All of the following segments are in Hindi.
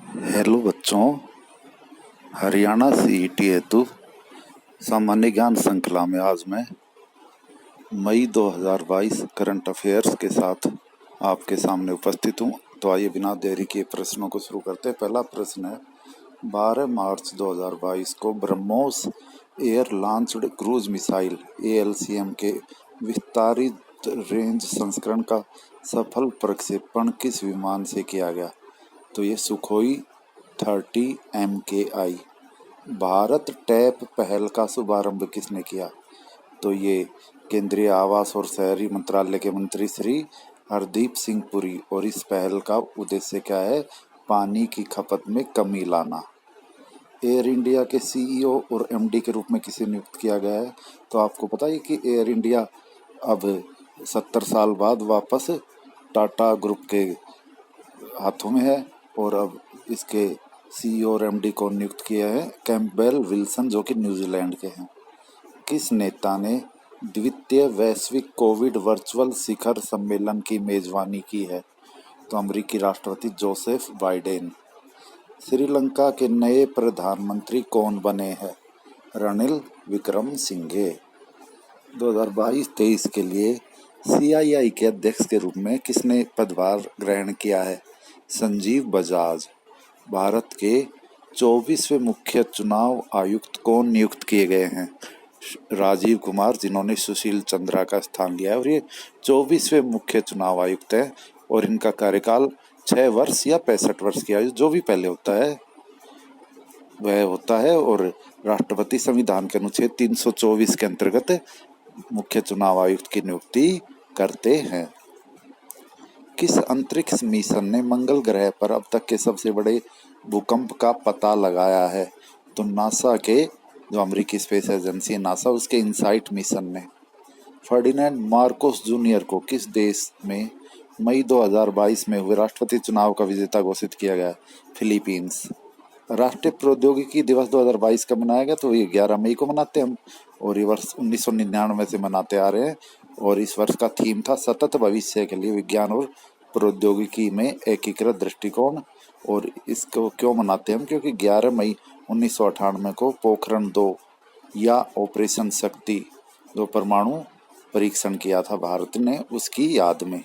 हेलो बच्चों, हरियाणा सीईटी हेतु सामान्य ज्ञान श्रृंखला में आज मैं मई 2022 करंट अफेयर्स के साथ आपके सामने उपस्थित हूँ। तो आइए बिना देरी के प्रश्नों को शुरू करते हैं। पहला प्रश्न है, 12 मार्च 2022 को BrahMos air launched cruise missile ALCM के विस्तारित रेंज संस्करण का सफल प्रक्षेपण किस विमान से किया गया? तो ये सुखोई 30 MKI। भारत टैप पहल का शुभारंभ किसने किया? तो ये केंद्रीय आवास और शहरी मंत्रालय के मंत्री श्री हरदीप सिंह पुरी। और इस पहल का उद्देश्य क्या है? पानी की खपत में कमी लाना। एयर इंडिया के CEO और MD के रूप में किसे नियुक्त किया गया है? तो आपको पता है कि एयर इंडिया अब 70 साल बाद वापस टाटा ग्रुप के हाथों में है और अब इसके CEO और MD को नियुक्त किया है कैंपबेल विल्सन, जो कि न्यूजीलैंड के हैं। किस नेता ने द्वितीय वैश्विक कोविड वर्चुअल शिखर सम्मेलन की मेजबानी की है? तो अमेरिकी राष्ट्रपति जोसेफ बाइडेन। श्रीलंका के नए प्रधानमंत्री कौन बने हैं? रणिल विक्रमसिंघे। 2022-23 के लिए CII के अध्यक्ष के रूप में किसने पदभार ग्रहण किया है? संजीव बजाज। भारत के 24वें मुख्य चुनाव आयुक्त कौन नियुक्त किए गए हैं? राजीव कुमार, जिन्होंने सुशील चंद्रा का स्थान लिया है। और ये 24वें मुख्य चुनाव आयुक्त हैं और इनका कार्यकाल 6 वर्ष या 65 वर्ष की आयु, जो भी पहले होता है वह होता है। और राष्ट्रपति संविधान के अनुच्छेद 324 के अंतर्गत मुख्य चुनाव आयुक्त की नियुक्ति करते हैं। किस अंतरिक्ष मिशन ने मंगल ग्रह पर अब तक के सबसे बड़े भूकंप का पता लगाया है? तो नासा के, जो अमेरिकी स्पेस एजेंसी है नासा, उसके इनसाइट मिशन ने। फर्डिनेंड मार्कोस जूनियर को किस देश में मई 2022 में हुए राष्ट्रपति चुनाव का विजेता घोषित किया गया? फिलीपींस। राष्ट्रीय प्रौद्योगिकी दिवस 2022 का मनाया गया, तो ये 11 मई को मनाते हैं हम, और ये वर्ष 1999 से मनाते आ रहे हैं। और इस वर्ष का थीम था सतत भविष्य के लिए विज्ञान और प्रौद्योगिकी में एकीकृत दृष्टिकोण। और इसको क्यों मनाते हैं हम? क्योंकि 11 मई 1998 को पोखरण 2 या ऑपरेशन शक्ति, जो परमाणु परीक्षण किया था भारत ने, उसकी याद में।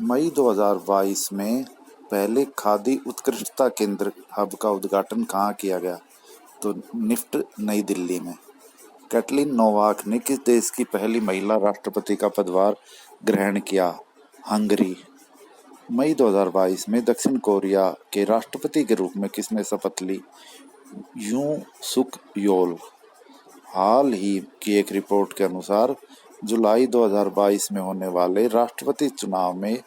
मई 2022 में पहले खादी उत्कृष्टता केंद्र हब का उद्घाटन कहाँ किया गया? तो निफ्ट, नई दिल्ली में। कैटलिन नोवाक ने किस देश की पहली महिला राष्ट्रपति का पदभार ग्रहण किया? हंगरी। मई 2022 में दक्षिण कोरिया के राष्ट्रपति के रूप में किसने शपथ ली? यूं सुक योल। हाल ही की एक रिपोर्ट के अनुसार जुलाई 2022 में होने वाले राष्ट्रपति चुनाव में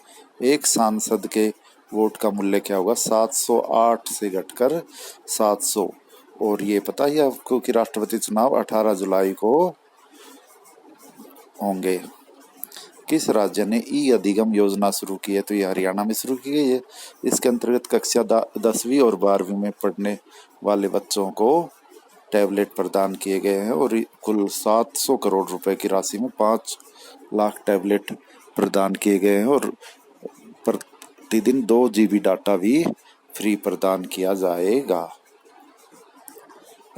एक सांसद के वोट का मूल्य क्या होगा? 708 से घटकर 700। और ये पता ही आपको कि राष्ट्रपति चुनाव 18 जुलाई को होंगे। किस राज्य ने अधिगम योजना शुरू की है? तो ये हरियाणा में शुरू की गई है। इसके अंतर्गत कक्षा 10वीं और 12वीं में पढ़ने वाले बच्चों को टैबलेट प्रदान किए गए हैं और कुल 700 करोड़ रुपए की राशि में 5 लाख टैबलेट प्रदान किए गए हैं। और प्रतिदिन 2 GB डाटा भी फ्री प्रदान किया जाएगा।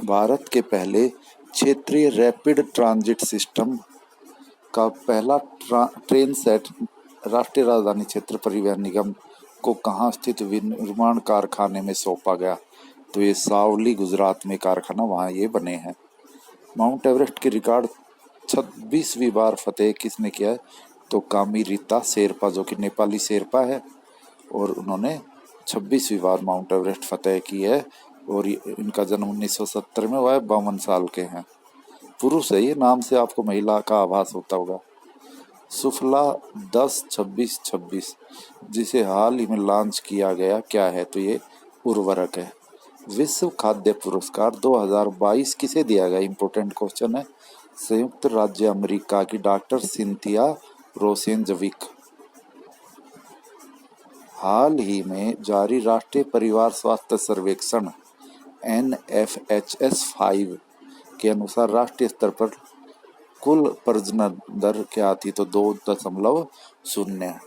भारत के पहले क्षेत्रीय रैपिड ट्रांजिट सिस्टम का पहला ट्रेन सेट राष्ट्रीय राजधानी क्षेत्र परिवहन निगम को कहाँ स्थित विनिर्माण कारखाने में सौंपा गया? तो ये सावली, गुजरात में कारखाना, वहाँ ये बने हैं। माउंट एवरेस्ट की रिकॉर्ड 26वीं बार फतेह किसने किया है? तो कामिरीता शेरपा, जो कि नेपाली शेरपा है, और उन्होंने 26वीं बार माउंट एवरेस्ट फतेह की है। और इनका जन्म 1970 में हुआ है, 52 साल के हैं। पुरुष है ये, नाम से आपको महिला का आभास होता होगा। सुफला 10-26-26, जिसे हाल ही में लॉन्च किया गया, क्या है? तो ये उर्वरक है। विश्व खाद्य पुरस्कार 2022 किसे दिया गया? इंपोर्टेंट क्वेश्चन है। संयुक्त राज्य अमेरिका की डॉक्टर सिंथिया रोसेनजविक। हाल ही में जारी राष्ट्रीय परिवार स्वास्थ्य सर्वेक्षण NFHS 5 के अनुसार राष्ट्रीय स्तर पर कुल प्रजनन दर क्या थी? तो 2.0।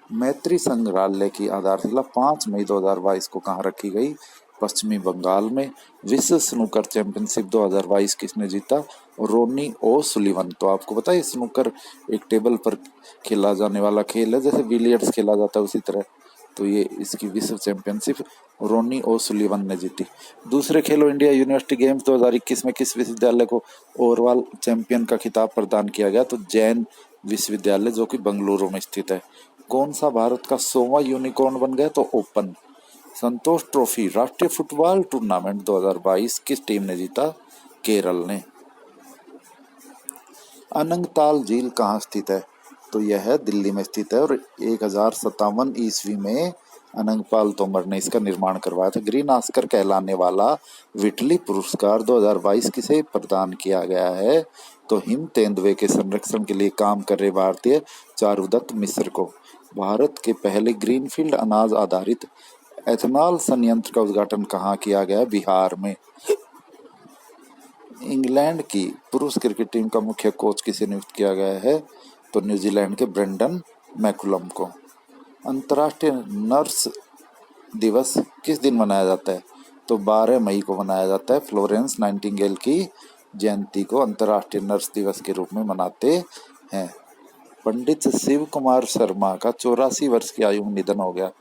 मैत्री संग्रहालय की आधारशिला 5 मई 2022 को कहाँ रखी गई? पश्चिमी बंगाल में। विश्व स्नूकर चैंपियनशिप 2022 किसने जीता? रोनी ओ सुलिवन। तो आपको पता है स्नूकर एक टेबल पर खेला जाने वाला खेल है, जैसे बिलियर्ड्स खेला जाता है उसी तरह। तो ये इसकी विश्व चैंपियनशिप रोनी ओ सुलिवन ने जीती। दूसरे खेलो इंडिया यूनिवर्सिटी गेम्स 2021 में किस विश्वविद्यालय को ओवरऑल चैंपियन का खिताब प्रदान किया गया? तो जैन विश्वविद्यालय, जो कि बेंगलुरु में स्थित है। कौन सा भारत का 100वां यूनिकॉर्न बन गया? तो ओपन। संतोष ट्रॉफी राष्ट्रीय फुटबॉल टूर्नामेंट 2022 किस टीम ने जीता? केरल ने। अनंगताल झील कहाँ स्थित है? तो यह है दिल्ली में स्थित है, और 1057 ईस्वी में अनंगपाल तोमर ने इसका निर्माण करवाया था। ग्रीन ऑस्कर कहलाने वाला विटली पुरस्कार 2022 किसे प्रदान किया गया है? तो हिम तेंदुए के संरक्षण के लिए काम कर रहे भारतीय चारुदत्त मिश्र को। भारत के पहले ग्रीनफील्ड अनाज आधारित एथेनॉल संयंत्र का उद्घाटन कहाँ किया गया? बिहार में। इंग्लैंड की पुरुष क्रिकेट टीम का मुख्य कोच किसे नियुक्त किया गया है? तो न्यूजीलैंड के ब्रेंडन मैकुलम को। अंतर्राष्ट्रीय नर्स दिवस किस दिन मनाया जाता है? तो 12 मई को मनाया जाता है। फ्लोरेंस नाइटिंगेल की जयंती को अंतर्राष्ट्रीय नर्स दिवस के रूप में मनाते हैं। पंडित शिव कुमार शर्मा का 84 वर्ष की आयु में निधन हो गया।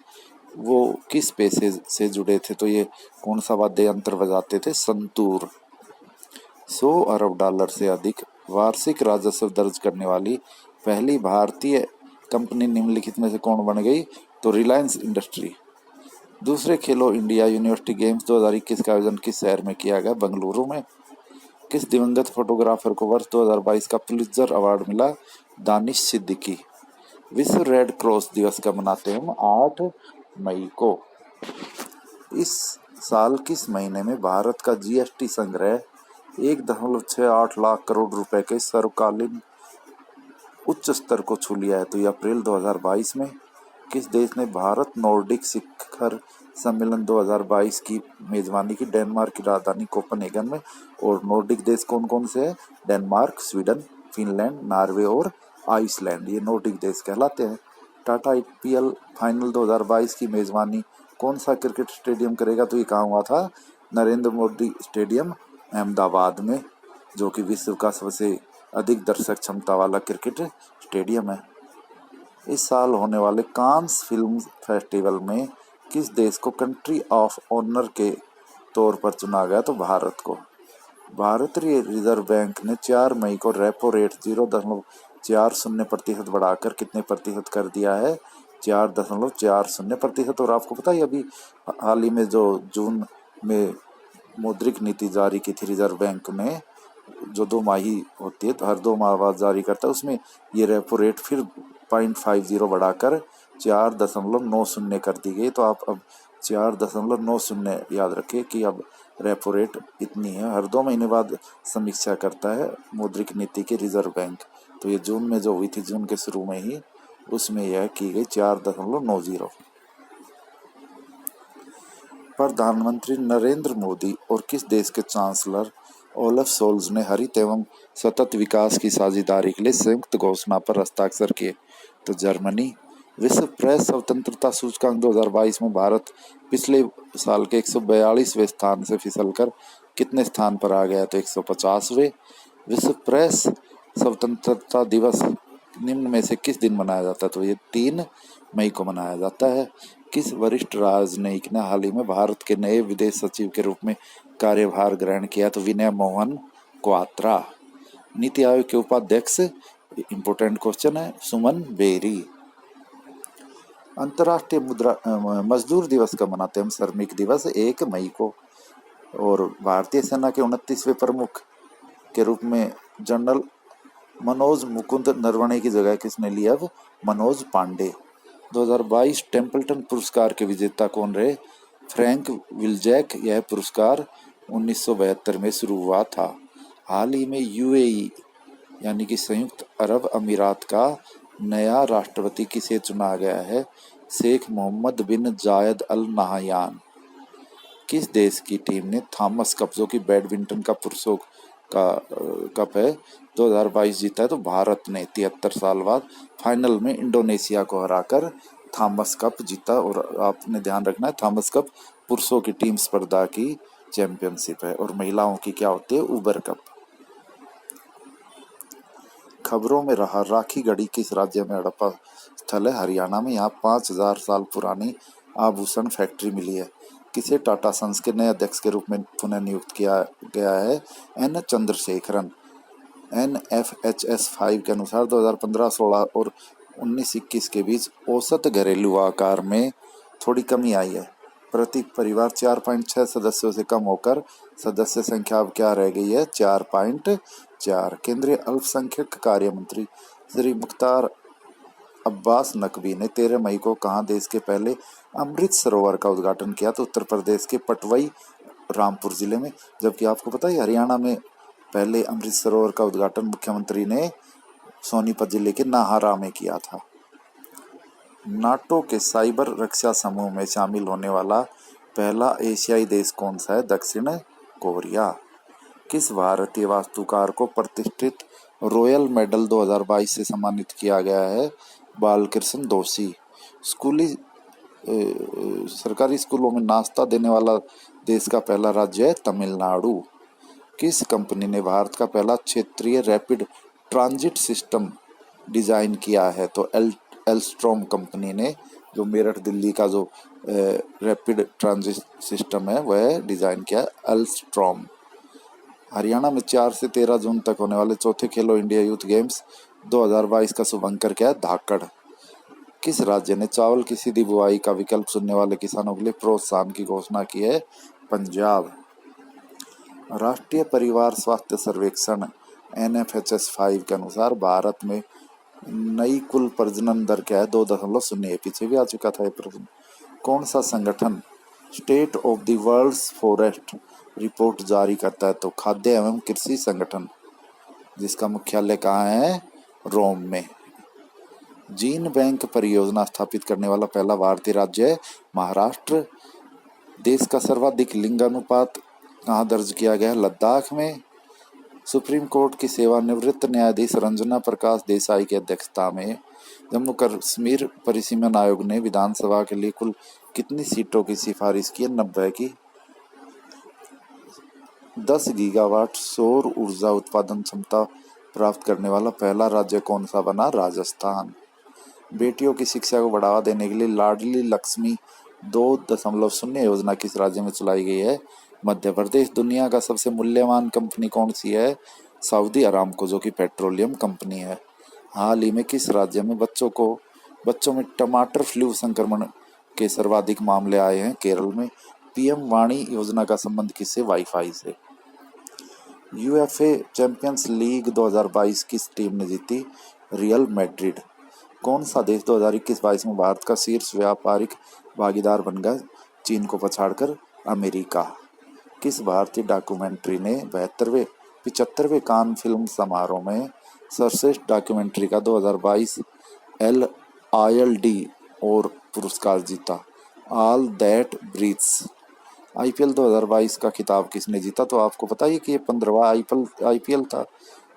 वो किस पेशे से जुड़े थे? तो ये कौन सा वाद्य यंत्र बजाते थे? संतूर। 100 अरब डॉलर से अधिक वार्षिक राजस्व दर्ज करने वाली पहली भारतीय कंपनी निम्नलिखित में से कौन बन गई? तो रिलायंस इंडस्ट्री। दूसरे खेलो इंडिया यूनिवर्सिटी गेम्स 2021 का आयोजन किस शहर में किया गया? बेंगलुरु में। किस दिवंगत फोटोग्राफर को वर्ष 2022 का पुलित्जर अवार्ड मिला? दानिश सिद्दीकी। विश्व रेड क्रॉस दिवस कब मनाते हैं हम? 8 मई को। इस साल किस महीने में भारत का जीएसटी संग्रह 1.68 लाख करोड़ रुपए के सर्वकालीन उच्च स्तर को छू लिया है? तो ये अप्रैल 2022 में। किस देश ने भारत नॉर्डिक शिखर सम्मेलन 2022 की मेजबानी की? डेनमार्क की राजधानी कोपेनहेगन में। और नॉर्डिक देश कौन कौन से हैं? डेनमार्क, स्वीडन, फिनलैंड, नॉर्वे और आइसलैंड, ये नॉर्डिक देश कहलाते हैं। टाटा आईपीएल फाइनल 2022 की मेजबानी कौन सा क्रिकेट स्टेडियम करेगा? तो ये कहाँ हुआ था? नरेंद्र मोदी स्टेडियम अहमदाबाद में, जो कि विश्व का सबसे अधिक दर्शक क्षमता वाला क्रिकेट स्टेडियम है। इस साल होने वाले कांस फिल्म फेस्टिवल में किस देश को कंट्री ऑफ ऑनर के तौर पर चुना गया? तो भारत को। भारतीय रिजर्व बैंक ने 4 मई को रेपो रेट 0.40% बढ़ाकर कितने प्रतिशत कर दिया है? 4.40%। और आपको पता है अभी हाल ही में जो जून में मौद्रिक नीति जारी की थी रिजर्व बैंक ने, जो 2 माही होती है, तो हर 2 माह बाद जारी करता है, उसमें ये रेपो रेट फिर 0.50 बढ़ाकर 4.90 कर दी गई। तो आप अब 4.90 याद रखिए कि अब रेपो रेट इतनी है। हर 2 महीने बाद समीक्षा करता है मौद्रिक नीति की रिजर्व बैंक। तो ये जून में जो हुई थी, जून के शुरू में ही, उसमें यह की गई 4.90। प्रधानमंत्री नरेंद्र मोदी और किस देश के चांसलर ओलफ सोल्ज ने हरित एवं सतत विकास की साझेदारी के लिए संयुक्त घोषणा पर हस्ताक्षर किए? तो जर्मनी। विश्व प्रेस स्वतंत्रता सूचकांक 2022 में भारत पिछले साल के 142वें स्थान से फिसलकर कितने स्थान पर आ गया? तो 150वें। विश्व प्रेस स्वतंत्रता दिवस निम्न में से किस दिन मनाया जाता है? तो ये 3 मई को मनाया जाता है। किस वरिष्ठ राजनयिक ने हाल ही में भारत के नए विदेश सचिव के रूप में कार्यभार ग्रहण किया? तो विनय मोहन क्वात्रा। नीति आयोग के उपाध्यक्ष, इंपोर्टेंट क्वेश्चन है, सुमन बेरी। अंतर्राष्ट्रीय मजदूर दिवस कब मनाते हैं हम? श्रमिक दिवस 1 मई को। और भारतीय सेना के 29वें प्रमुख के रूप में जनरल मनोज मुकुंद नरवणे की जगह किसने लिया? अब मनोज पांडे। 2022 टेम्पल्टन पुरस्कार के विजेता कौन रहे? फ्रैंक विल्जैक। यह पुरस्कार 1972 में शुरू हुआ था। हाल ही में यूएई यानी कि संयुक्त अरब अमीरात का नया राष्ट्रपति किसे चुना गया है? शेख मोहम्मद बिन जायद अल नाहयान। किस देश की टीम ने थॉमस कप, जो कि बैडमिंटन का पुरुषों का कप है 2022 जीता है। तो भारत ने 73 साल बाद फाइनल में इंडोनेशिया को हराकर थॉमस कप जीता। और आपने ध्यान रखना है, थॉमस कप पुरुषों की टीम स्पर्धा की चैंपियनशिप है और महिलाओं की क्या होती है, उबर कप। खबरों में रहा, राखी गढ़ी किस राज्य में हड़प्पा स्थल है, हरियाणा में। यहाँ 5000 साल पुरानी आभूषण फैक्ट्री मिली है। किसे टाटा सन्स के नए अध्यक्ष के रूप में पुनः नियुक्त किया गया है, एन चंद्रशेखरन। NFHS 5 के अनुसार 2015-16 और 19-21 के बीच औसत घरेलू आकार में थोड़ी कमी आई है। प्रति परिवार 4.6 सदस्यों से कम होकर सदस्य संख्या अब क्या रह गई है, 4.4। केंद्रीय अल्पसंख्यक कार्य मंत्री श्री मुख्तार अब्बास नकवी ने 13 मई को कहाँ देश के पहले अमृत सरोवर का उद्घाटन किया, तो उत्तर प्रदेश के पटवई रामपुर जिले में। जबकि आपको पता है हरियाणा में पहले अमृत सरोवर का उद्घाटन मुख्यमंत्री ने सोनीपत जिले के नाहरा में किया था। नाटो के साइबर रक्षा समूह में शामिल होने वाला पहला एशियाई देश कौन सा है, दक्षिण कोरिया। किस भारतीय वास्तुकार को प्रतिष्ठित रॉयल मेडल 2022 से सम्मानित किया गया है, बालकृष्ण दोषी। सरकारी स्कूलों में नाश्ता देने वाला देश का पहला राज्य है तमिलनाडु। किस कंपनी ने भारत का पहला क्षेत्रीय रैपिड ट्रांजिट सिस्टम डिजाइन किया है, तो एल्स्ट्रॉम कंपनी ने जो मेरठ दिल्ली का जो रैपिड ट्रांजिट सिस्टम है वह डिजाइन किया है, एल्स्ट्रॉम। हरियाणा में 4 से 13 जून तक होने वाले चौथे खेलो इंडिया यूथ गेम्स 2022 का शुभंकर क्या है, धाकड़। किस राज्य ने चावल की सीधी बुआई का विकल्प चुनने वाले किसानों के लिए प्रोत्साहन की घोषणा की है, पंजाब। राष्ट्रीय परिवार स्वास्थ्य सर्वेक्षण NFHS 5 के अनुसार भारत में नई कुल प्रजनन दर क्या है, 2.0। पीछे भी आ चुका था ये प्रश्न। कौन सा संगठन state of the world's forest report जारी करता है, तो खाद्य एवं कृषि संगठन, जिसका मुख्यालय कहाँ है, रोम में। जीन बैंक परियोजना स्थापित करने वाला पहला भारतीय राज्य है महाराष्ट्र। देश का सर्वाधिक लिंगानुपात कहाँ दर्ज किया गया है, लद्दाख में। सुप्रीम कोर्ट की सेवानिवृत्त न्यायाधीश रंजना प्रकाश देसाई की अध्यक्षता में जम्मू कश्मीर परिसीमन आयोग ने विधानसभा के लिए कुल कितनी सीटों की सिफारिश की है, 90 की। 10 गीगावाट सौर ऊर्जा उत्पादन क्षमता प्राप्त करने वाला पहला राज्य कौन सा बना, राजस्थान। बेटियों की शिक्षा को बढ़ावा देने के लिए लाडली लक्ष्मी 2.0 योजना किस राज्य में चलाई गई है, मध्य प्रदेश। दुनिया का सबसे मूल्यवान कंपनी कौन सी है, सऊदी अरामको, जो कि पेट्रोलियम कंपनी है। हाल ही में किस राज्य में बच्चों में टमाटर फ्लू संक्रमण के सर्वाधिक मामले आए हैं, केरल में। PM वाणी योजना का संबंध किससे, वाईफाई से। UEFA चैंपियंस लीग 2022 किस टीम ने जीती, रियल मैड्रिड। कौन सा देश 2021-22 में भारत का शीर्ष व्यापारिक भागीदार बन गया, चीन को पछाड़कर, अमेरिका। किस भारतीय डॉक्यूमेंट्री ने 75वें कान फिल्म समारोह में सर्वश्रेष्ठ डॉक्यूमेंट्री का 2022 ILD और पुरस्कार जीता, ऑल दैट ब्रीथ्स। IPL 2022 का खिताब किसने जीता, तो आपको पता है कि ये 15वां IPL था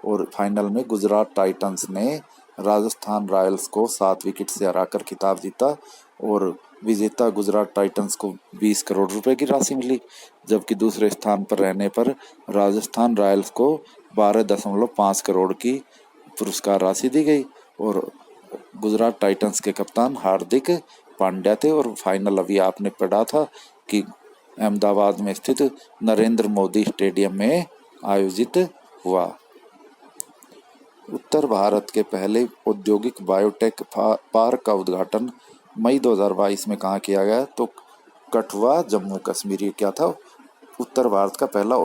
और फाइनल में गुजरात टाइटंस ने राजस्थान रॉयल्स को 7 विकेट से हराकर खिताब जीता और विजेता गुजरात टाइटंस को 20 करोड़ रुपए की राशि मिली, जबकि दूसरे स्थान पर रहने पर राजस्थान रॉयल्स को 12.5 करोड़ की पुरस्कार राशि दी गई और गुजरात टाइटंस के कप्तान हार्दिक पांड्या थे। और फाइनल अभी आपने पढ़ा था कि अहमदाबाद में स्थित नरेंद्र मोदी स्टेडियम में आयोजित हुआ। उत्तर भारत के पहले औद्योगिक बायोटेक पार्क का उद्घाटन मई 2022 में कहाँ किया गया, तो कठुआ, जम्मू कश्मीर। ये क्या था, उत्तर भारत का पहला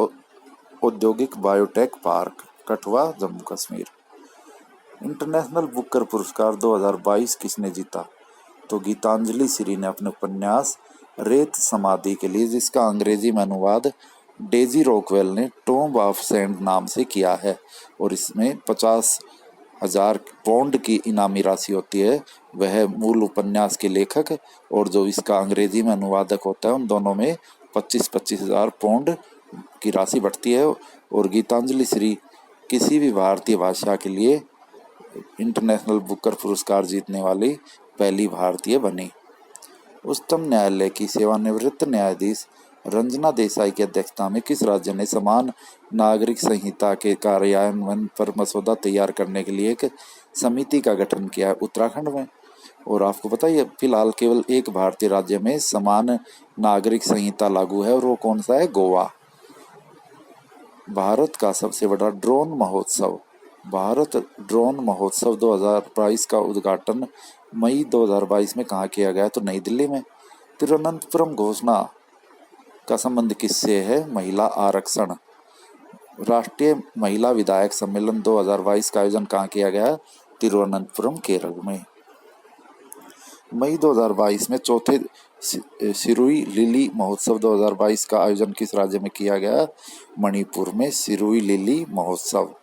औद्योगिक biotech park, Kathua, Jammu Kashmir. International Booker पुरस्कार 2022 किसने जीता, तो गीतांजलि श्री ने अपने उपन्यास रेत समाधि के लिए, जिसका अंग्रेजी में अनुवाद डेजी रॉकवेल ने टॉम्ब ऑफ सेंड नाम से किया है और इसमें 50,000 पाउंड की इनामी राशि होती है। वह मूल उपन्यास के लेखक और जो इसका अंग्रेजी में अनुवादक होता है, उन दोनों में 25,000 पाउंड की राशि बढ़ती है और गीतांजलि श्री किसी भी भारतीय भाषा के लिए इंटरनेशनल बुकर पुरस्कार जीतने वाली पहली भारतीय बनी। उच्चतम न्यायालय की सेवानिवृत्त न्यायाधीश रंजना देसाई की अध्यक्षता में किस राज्य ने समान नागरिक संहिता के कार्यान्वयन पर मसौदा तैयार करने के लिए एक समिति का गठन किया है? उत्तराखंड में। और आपको पता है फिलहाल केवल एक भारतीय राज्य में समान नागरिक संहिता लागू है और वो कौन सा है? गोवा। भारत का सबसे बड़ा ड्रोन महोत्सव। भारत ड्रोन महोत्सव 2022 का उद्घाटन मई 2022 में कहाँ किया गया? तो नई दिल्ली में। तिरुवनंतपुरम घोषणा का संबंध किससे है? महिला आरक्षण। राष्ट्रीय महिला विधायक सम्मेलन 2022 का आयोजन कहाँ किया गया? तिरुवनंतपुरम, केरल में। मई 2022 में चौथे सिरुई लिली महोत्सव 2022 का आयोजन किस राज्य में किया गया? मणिपुर में सिरुई लिली महोत्सव।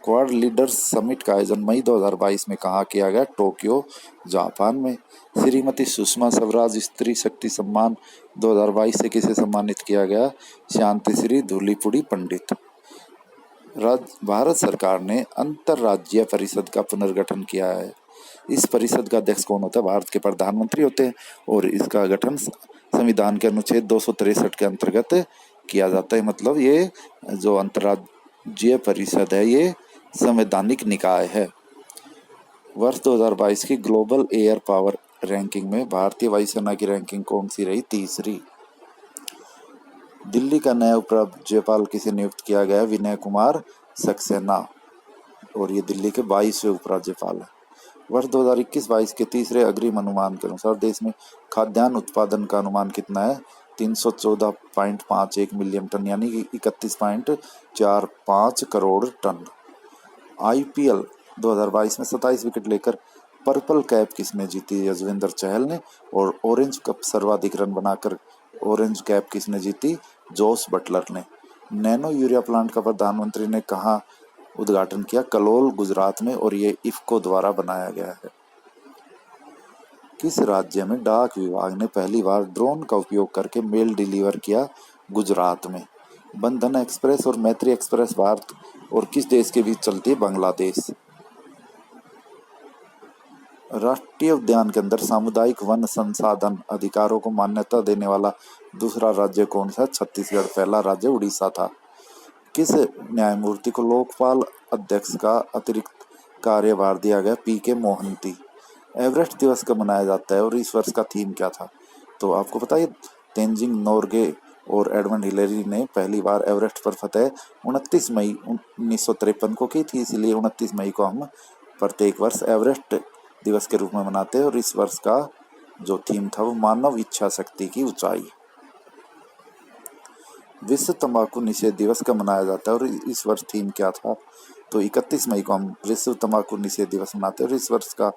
क्वाड लीडर्स समिट का आयोजन मई 2022 में कहाँ किया गया? टोक्यो, जापान में। श्रीमती सुषमा स्वराज स्त्री शक्ति सम्मान 2022 से किसे सम्मानित किया गया? शांति श्री धूलीपुड़ी पंडित। भारत सरकार ने अंतर्राज्यीय परिषद का पुनर्गठन किया है। इस परिषद का अध्यक्ष कौन होता है? भारत के प्रधानमंत्री होते हैं और इसका गठन संविधान के अनुच्छेद 263 के अंतर्गत किया जाता है। मतलब ये जो अंतर्राज्यीय परिषद है ये संवैधानिक निकाय है। वर्ष 2022 की ग्लोबल एयर पावर रैंकिंग में भारतीय वायुसेना की रैंकिंग कौन सी रही? तीसरी। दिल्ली का नया उपराज्यपाल किसे नियुक्त किया गया? विनय कुमार सक्सेना, और ये दिल्ली के 22वें उपराज्यपाल है। वर्ष 2021-22 के तीसरे अग्रिम अनुमान के अनुसार देश में खाद्यान्न उत्पादन का अनुमान कितना है? 314.51 मिलियन टन, यानी कि 31.45 करोड़ टन। IPL 2022 में 27 विकेट लेकर पर्पल कैप किसने जीती? यजुवेंद्र चहल ने। और ऑरेंज कप सर्वाधिक रन बनाकर ऑरेंज कैप किसने जीती? जोस बटलर ने। नैनो यूरिया प्लांट का प्रधानमंत्री ने कहाँ उद्घाटन किया? कलोल, गुजरात में, और ये इफ्को द्वारा बनाया गया है। किस राज्य में डाक विभाग ने पहली बार ड्रोन का उपयोग करके मेल डिलीवर किया? गुजरात में। बंधन एक्सप्रेस और मैत्री एक्सप्रेस भारत और किस देश के बीच चलती है? बांग्लादेश। राष्ट्रीय उद्यान के अंदर सामुदायिक वन संसाधन अधिकारों को मान्यता देने वाला दूसरा राज्य कौन सा? छत्तीसगढ़। पहला राज्य उड़ीसा था। किस न्यायमूर्ति को लोकपाल अध्यक्ष का अतिरिक्त कार्यभार दिया गया? PK मोहंती। एवरेस्ट दिवस कब मनाया जाता है और इस वर्ष का थीम क्या था? तो आपको पता है तेंजिंग नोर्गे और एडमंड हिलेरी ने पहली बार एवरेस्ट पर फतह 29 मई 1953 को की थी, इसलिए 29 मई को हम प्रत्येक वर्ष एवरेस्ट दिवस के रूप में मनाते हैं। और इस वर्ष का जो थीम था वो मानव इच्छा शक्ति की ऊंचाई। विश्व तंबाकू निषेध दिवस कब मनाया जाता है और इस वर्ष थीम क्या था? तो 31 मई को हम विश्व तंबाकू निषेध दिवस मनाते हैं और इस वर्ष का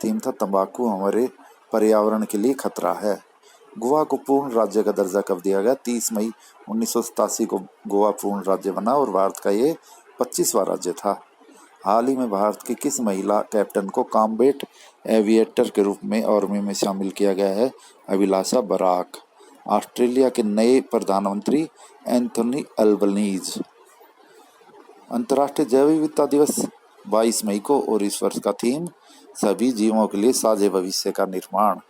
थीम था तंबाकू हमारे पर्यावरण के लिए खतरा है। गोवा को पूर्ण राज्य का दर्जा कब दिया गया? 30 मई 1987 को गोवा पूर्ण राज्य बना और भारत का ये 25वां राज्य था। हाल ही में भारत की किस महिला कैप्टन को कॉम्बैट एविएटर के रूप में आर्मी में शामिल किया गया है? अभिलाषा बराक। ऑस्ट्रेलिया के नए प्रधानमंत्री एंथोनी अल्बनीज। अंतर्राष्ट्रीय जैव विविधता दिवस 22 मई को और इस वर्ष का थीम सभी जीवों के लिए साझे भविष्य का निर्माण।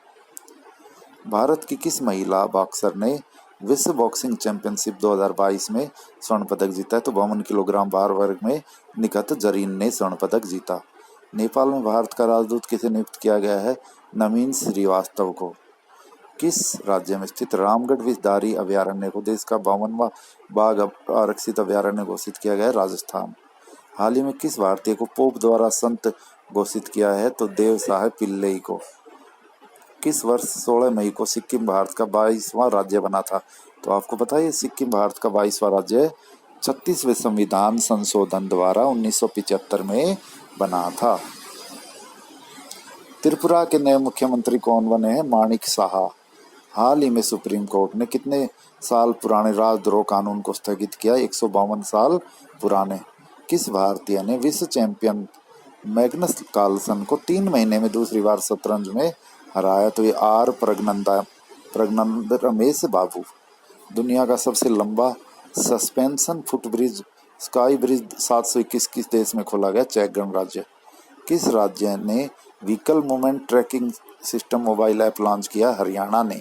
भारत की किस महिला बॉक्सर ने विश्व बॉक्सिंग चैंपियनशिप 2022 में स्वर्ण पदक जीता है? तो 52 किलोग्राम भार वर्ग में निखत जरीन ने स्वर्ण पदक जीता। नेपाल में भारत का राजदूत किसे नियुक्त किया गया है? नवीन श्रीवास्तव को। किस राज्य में स्थित रामगढ़ विषधारी अभयारण्य को देश का 52वां बाघ आरक्षित अभयारण्य घोषित किया गया है? राजस्थान। हाल ही में किस भारतीय को पोप द्वारा संत घोषित किया है? तो देव साहेब पिल्लई को। किस वर्ष 16 मई को सिक्किम भारत का 22वां राज्य बना था? तो आपको पता है सिक्किम भारत का 22वां राज्य 36वें संविधान संशोधन द्वारा 1975 में बना था। त्रिपुरा के नए मुख्यमंत्री कौन बने हैं? माणिक साहा। हाल ही में सुप्रीम कोर्ट ने कितने साल पुराने राजद्रोह कानून को स्थगित किया? 152 साल पुराने। किस भारतीय ने विश्व चैंपियन मैग्नस कार्लसन को 3 महीने में दूसरी बार शतरंज में हराया? तो ये R प्रज्ञानंद रमेश बाबू। दुनिया का सबसे लंबा सस्पेंशन फुटब्रिज स्काई ब्रिज 721 किस देश में खोला गया? चेक गणराज्य। किस राज्य ने vehicle movement tracking system mobile app launch किया? हरियाणा ने।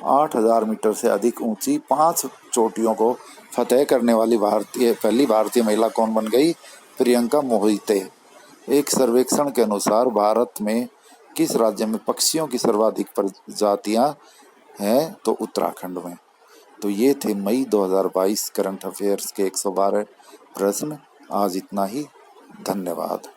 8000 मीटर से अधिक ऊंची 5 चोटियों को फतेह करने वाली पहली भारतीय महिला कौन बन गई? प्रियंका मोहिते। एक सर्वेक्षण के अनुसार भारत में किस राज्य में पक्षियों की सर्वाधिक प्रजातियां हैं? तो उत्तराखंड में। तो ये थे मई 2022 करंट अफेयर्स के 112 प्रश्न। आज इतना ही। धन्यवाद।